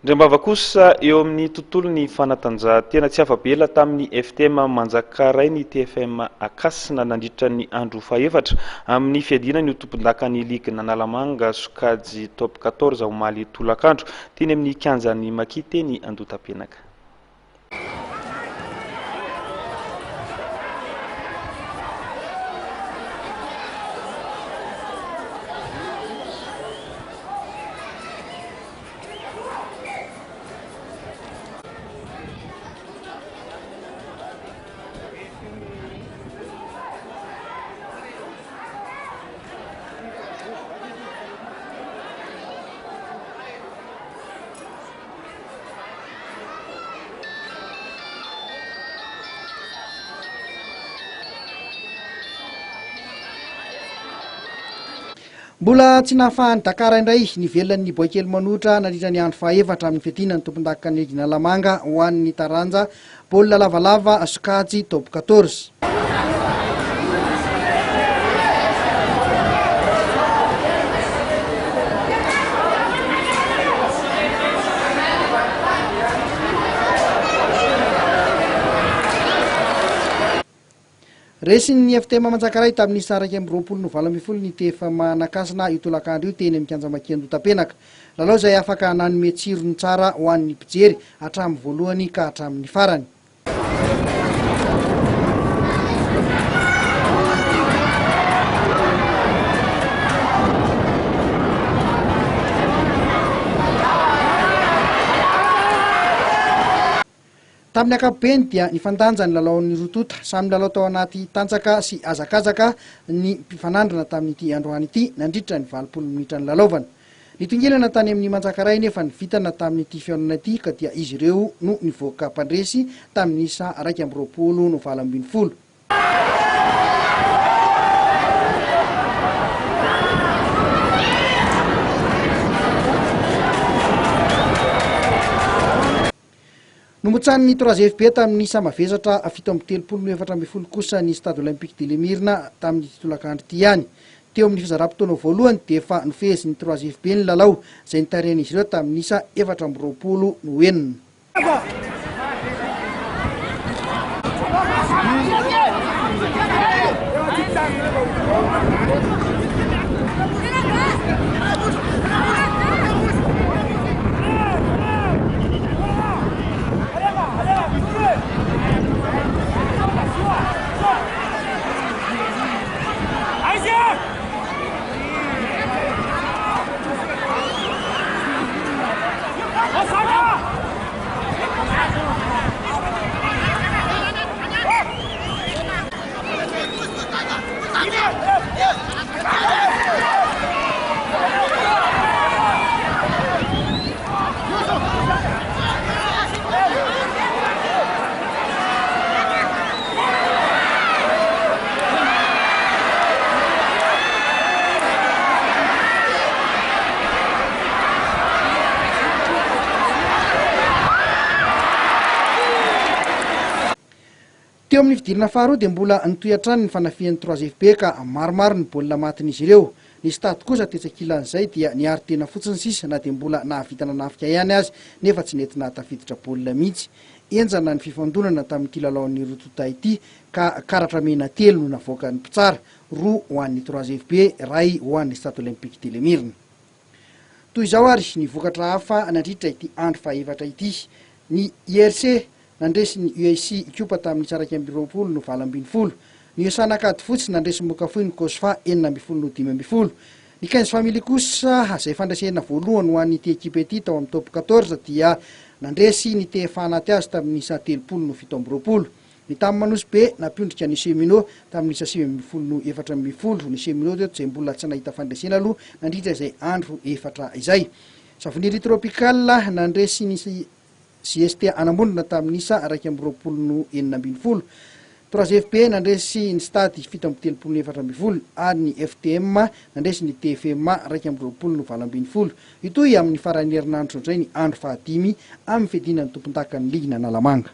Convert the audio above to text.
Ndrembava kosa eo amin'ny tontolo ny fanatanjahantena tsy afa-bela tamin'ny FTM Manjakaray ny TFM Akasina nandritra ny andro faefatra amin'ny fiadina ny tompon-dakan'ny ligue Nanalamanga Sokajy top 14 omaly tolakandro teny amin'ny kianjan'ny Makite ny Andotapenaka. Mbola tsy nahafahan'ny Dakar indray nivelan'ny boakely manotra nandritra ny andro faefatra amin'ny fiadinany tompon-dakan'ny ligue Nanalamanga ho an'ny taranja baolina lavalava Sokajy top 14. Resin'ny FTM Manjakaray tamin'ny saraka amin'ny 20 ny TFM Nakasina io tolakandro io teny amin'ny kianjamaky Andotapenaka. Lalao izay afaka nanome tsirony tsara ho an'ny mpijery hatramin'ny voalohany ka hatramin'ny farany. Tamin'ny ankapobeny dia nifandanjany lalaon'ny rotota samy lalao tao anaty tanjaka sy azakazaka ny mpifanandrana tamin'ity androany ity nandritra ny 20 minitra ny lalaovana. Nitongilana tany amin'ny Manjakaray nefa ny vitana tamin'ity fiaonana ity ka dia izy ireo no nivoaka mpandresy tamin'ny isa 2-20. Nomotsan'ny 3 FP tamin'ny isa mavesatra 7-34 kosa ny Stade Olympique de Lemirna tamin'ny tolakandro ity ihany. Teo amin'ny fizaram-potoana voalohany dia efa nifezy ny 3 FP ny lalao izay nitarehan'izy ireo tamin'ny isa 4-20 no enina. Teo amin'ny fidirana faharoa dia mbola nitoy-hatrany ny fanafian'ny 3 FP ka maromaro ny baolina matin'izy ireo. Ny Stade kosa tetsakilan'izay dia niary tena fotsiny sisa na dia mbola nahavitana nafika ihany azy nefa tsy nety nahatafiditra baolina mihitsy. Enjana ny fifandonana tamin'ity lalaon'ny rotota ity ka karatra mena 3 no navoaka ny mpitsara, 2 ho an'ny 3 FP, 1 ho an'ny Stade Olympique de Lemirna. Toy izao ary ny vokatra hafa nandritra ity andro faefatra ity. Ny IRC nandresy ny UAC Ikopa tamin'ny 20-20. Ny Osanakady fotsy nandresy Mokafoy ny Kosfa 4-5. Ny 15 family kosa izay fandraisena voalohany ho an'ity ekipa ity tao amin'ny top 14 dia nandresy ny TFA anaty azy tamin'ny isa 30-20. Ny tamin'ny Manosy be nampiondrika ny Semino tamin'ny isa 4-4. Ny Semino teto izay mbola tsy nahita fandraisena aloha nandritra izay andro efatra izay. Savoniry Tropical nandresy ny CST Anambondrona tamin'ny isa 2-20. 3 FP nandresy ny Stade 7-34 ary ny FTM nandresy ny TFM 2-20. Itoy amin'ny faran'ny herinandro indray ny andro fahadimy amin'ny fiadinan'ny tompon-dakan'ny ligue Nanalamanga.